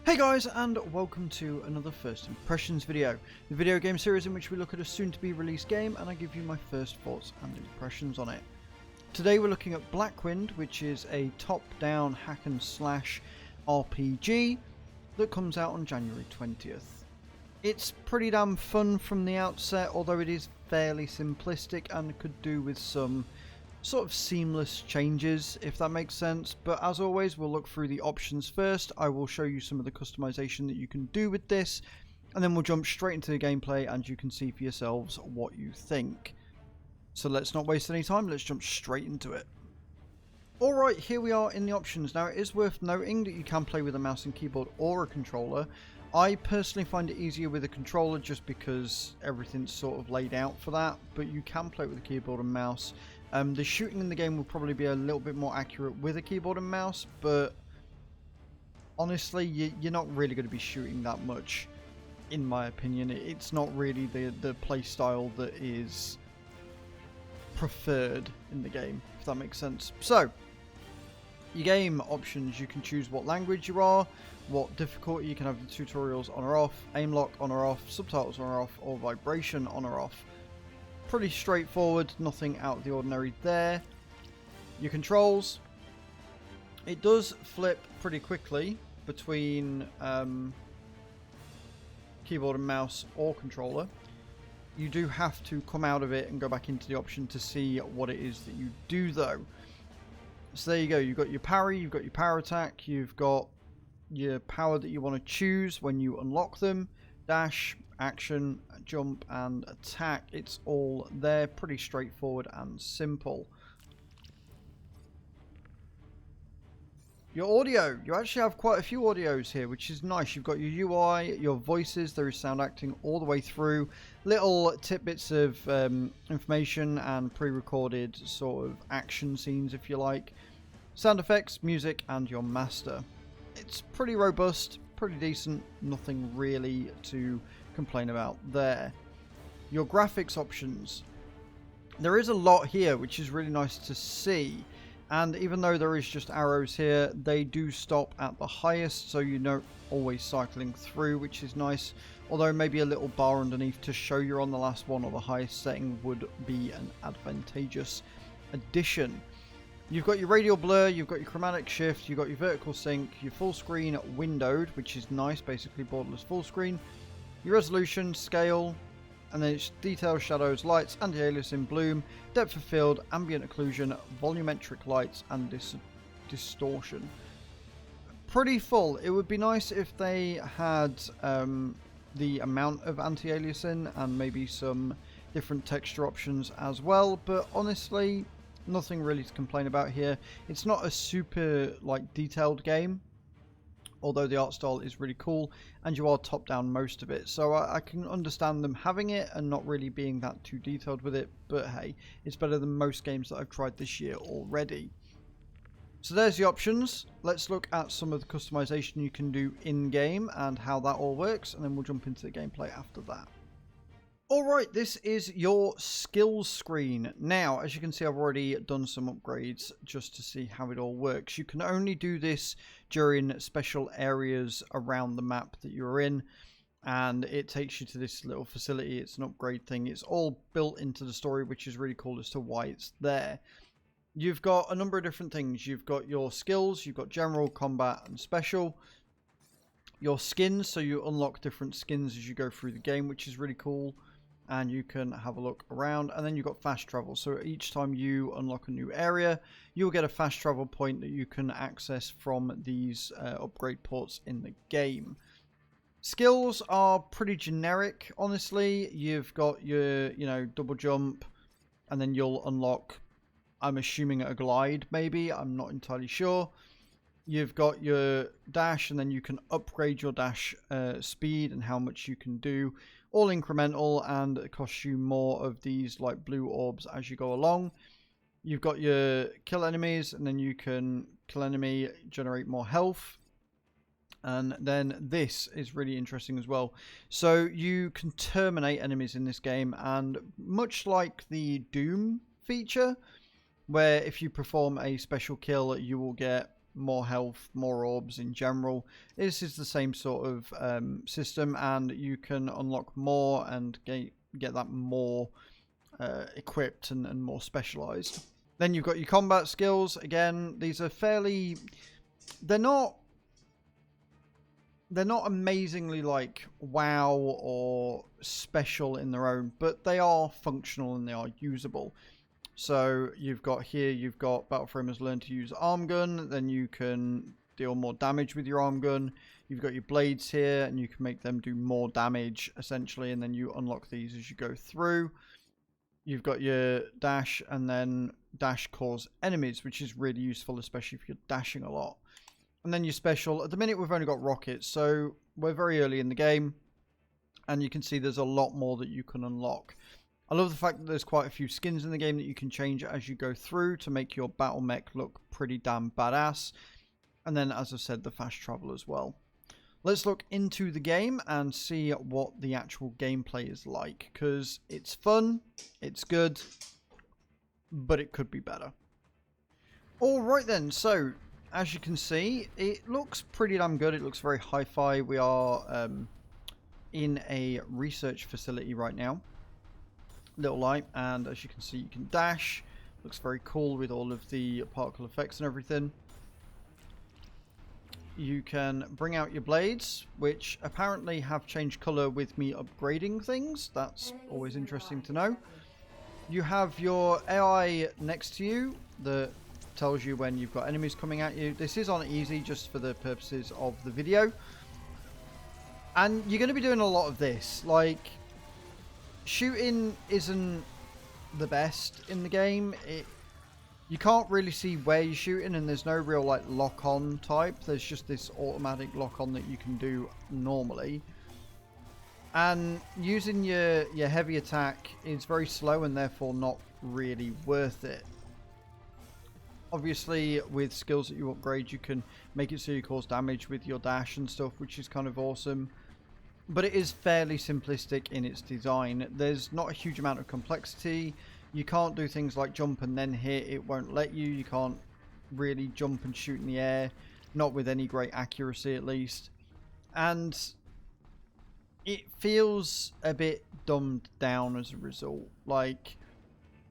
Hey guys, and welcome to another First Impressions video, the video game series in which we look at a soon-to-be released game and I give you my first thoughts and impressions on it. Today we're looking at Blackwind, which is a top-down hack-and-slash RPG that comes out on January 20th. It's pretty damn fun from the outset, although it is fairly simplistic and could do with some sort of seamless changes, if that makes sense. But as always, we'll look through the options first. I will show you some of the customization that you can do with this, and then we'll jump straight into the gameplay and you can see for yourselves what you think. So let's not waste any time, let's jump straight into it. Alright, here we are in the options. Now it is worth noting that you can play with a mouse and keyboard or a controller. I personally find it easier with a controller just because everything's sort of laid out for that, but you can play with a keyboard and mouse. The shooting in the game will probably be a little bit more accurate with a keyboard and mouse, but honestly, you're not really going to be shooting that much, in my opinion. It's not really the play style that is preferred in the game, if that makes sense. So, your game options, you can choose what language you are, what difficulty, you can have the tutorials on or off, aim lock on or off, subtitles on or off, or vibration on or off. Pretty straightforward, nothing out of the ordinary there. Your controls, it does flip pretty quickly between keyboard and mouse or controller. You do have to come out of it and go back into the option to see what it is that you do though. So there you go, you've got your parry, you've got your power attack, you've got your power that you want to choose when you unlock them, dash, action, jump and attack. It's all there, pretty straightforward and simple. Your audio, you actually have quite a few audios here, which is nice. You've got your UI, your voices, there is sound acting all the way through, little tidbits of information and pre-recorded sort of action scenes if you like, sound effects, music and your master. It's pretty robust, pretty decent, nothing really to complain about there. Your graphics options, there is a lot here which is really nice to see, and even though there is just arrows here, they do stop at the highest, so you're not always cycling through, which is nice, although maybe a little bar underneath to show you're on the last one or the highest setting would be an advantageous addition. You've got your radial blur, you've got your chromatic shift, you've got your vertical sync, your full screen windowed, which is nice, basically borderless full screen, your resolution, scale, and then it's detail, shadows, lights, anti-aliasing, bloom, depth of field, ambient occlusion, volumetric lights, and distortion. Pretty full. It would be nice if they had the amount of anti-aliasing and maybe some different texture options as well, but honestly, nothing really to complain about here. It's not a super detailed game, although the art style is really cool and you are top down most of it, so I can understand them having it and not really being that too detailed with it, but hey, it's better than most games that I've tried this year already. So there's the options. Let's look at some of the customization you can do in game and how that all works, and then we'll jump into the gameplay after that. Alright, this is your skills screen. Now, as you can see, I've already done some upgrades just to see how it all works. You can only do this during special areas around the map that you're in, and it takes you to this little facility. It's an upgrade thing. It's all built into the story, which is really cool as to why it's there. You've got a number of different things. You've got your skills, you've got general, combat, and special. Your skins, so you unlock different skins as you go through the game, which is really cool. And you can have a look around, and then you've got fast travel, so each time you unlock a new area you'll get a fast travel point that you can access from these upgrade ports in the game. Skills are pretty generic, honestly. You've got your double jump, and then you'll unlock, I'm assuming, a glide maybe, I'm not entirely sure. You've got your dash, and then you can upgrade your dash speed and how much you can do. All incremental, and it costs you more of these blue orbs as you go along. You've got your kill enemies, and then you can kill enemy, generate more health. And then this is really interesting as well. So you can terminate enemies in this game, and much like the Doom feature, where if you perform a special kill you will get more health, more orbs in general. This is the same sort of system, and you can unlock more and get that more equipped and more specialized. Then you've got your combat skills. Again, these are fairly... They're not amazingly like wow or special in their own, but they are functional and they are usable. So you've got here, you've got Battle Framers learn to use arm gun, then you can deal more damage with your arm gun. You've got your blades here, and you can make them do more damage, essentially, and then you unlock these as you go through. You've got your dash, and then dash cause enemies, which is really useful, especially if you're dashing a lot. And then your special. At the minute, we've only got rockets, so we're very early in the game, and you can see there's a lot more that you can unlock. I love the fact that there's quite a few skins in the game that you can change as you go through to make your battle mech look pretty damn badass. And then, as I said, the fast travel as well. Let's look into the game and see what the actual gameplay is like, because it's fun, it's good, but it could be better. Alright then, so as you can see, it looks pretty damn good. It looks very hi-fi. We are in a research facility right now. Little light, and as you can see, you can dash. Looks very cool with all of the particle effects and everything. You can bring out your blades, which apparently have changed color with me upgrading things. That's always interesting to know. You have your AI next to you that tells you when you've got enemies coming at you. This is on easy just for the purposes of the video. And you're going to be doing a lot of this. Like, shooting isn't the best in the game. You can't really see where you're shooting, and there's no real like lock-on type. There's just this automatic lock-on that you can do normally. And using your heavy attack is very slow and therefore not really worth it. Obviously, with skills that you upgrade, you can make it so you cause damage with your dash and stuff, which is kind of awesome. But it is fairly simplistic in its design. There's not a huge amount of complexity. You can't do things like jump and then hit. It won't let you. You can't really jump and shoot in the air. Not with any great accuracy, at least. And it feels a bit dumbed down as a result. Like,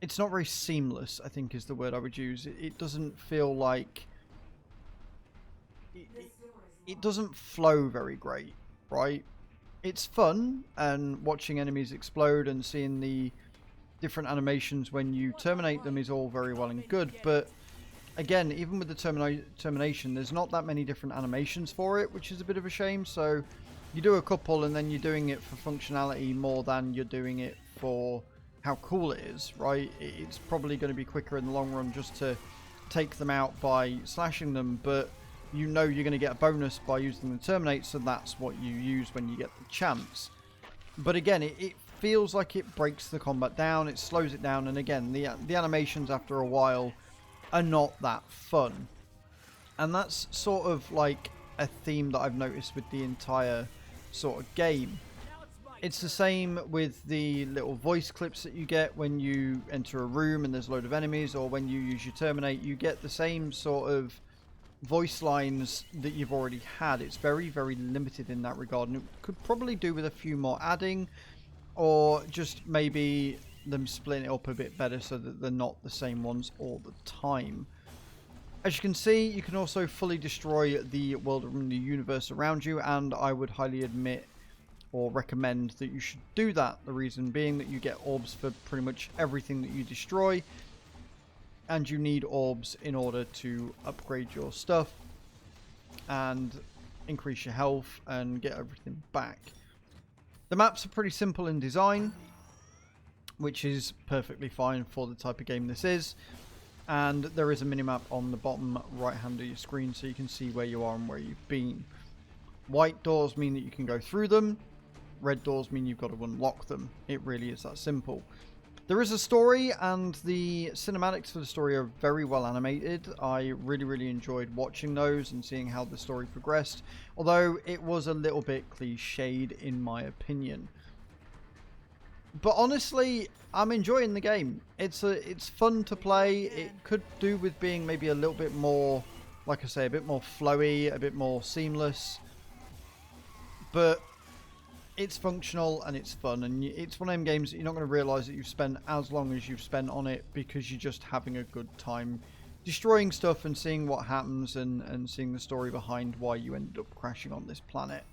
it's not very seamless, I think is the word I would use. It doesn't feel like... It doesn't flow very great, right? It's fun, and watching enemies explode and seeing the different animations when you terminate them is all very well and good, but again, even with the termination, there's not that many different animations for it, which is a bit of a shame. So you do a couple and then you're doing it for functionality more than you're doing it for how cool it is, right? It's probably going to be quicker in the long run just to take them out by slashing them, but you know you're going to get a bonus by using the terminate, so that's what you use when you get the chance. But again, it feels like it breaks the combat down, it slows it down, and again, the animations after a while are not that fun. And that's sort of like a theme that I've noticed with the entire sort of game. It's the same with the little voice clips that you get when you enter a room and there's a load of enemies, or when you use your terminate, you get the same sort of voice lines that you've already had. It's very, very limited in that regard, and it could probably do with a few more adding, or just maybe them splitting it up a bit better so that they're not the same ones all the time. As you can see, you can also fully destroy the world and the universe around you, and I would highly admit or recommend that you should do that. The reason being that you get orbs for pretty much everything that you destroy, and you need orbs in order to upgrade your stuff and increase your health and get everything back. The maps are pretty simple in design, which is perfectly fine for the type of game this is. And there is a minimap on the bottom right hand of your screen so you can see where you are and where you've been. White doors mean that you can go through them. Red doors mean you've got to unlock them. It really is that simple. There is a story, and the cinematics for the story are very well animated. I really, really enjoyed watching those and seeing how the story progressed, although it was a little bit cliched in my opinion. But honestly, I'm enjoying the game. It's fun to play. It could do with being maybe a little bit more like I say, a bit more flowy, a bit more seamless. But it's functional and it's fun, and it's one of them games that you're not going to realise that you've spent as long as you've spent on it because you're just having a good time destroying stuff and seeing what happens and seeing the story behind why you ended up crashing on this planet.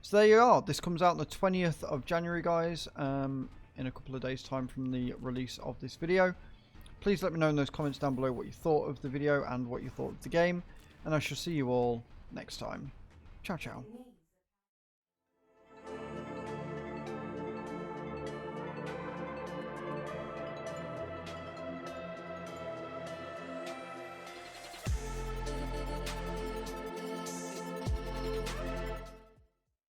So there you are. This comes out on the 20th of January, guys, in a couple of days' time from the release of this video. Please let me know in those comments down below what you thought of the video and what you thought of the game, and I shall see you all next time. Ciao, ciao.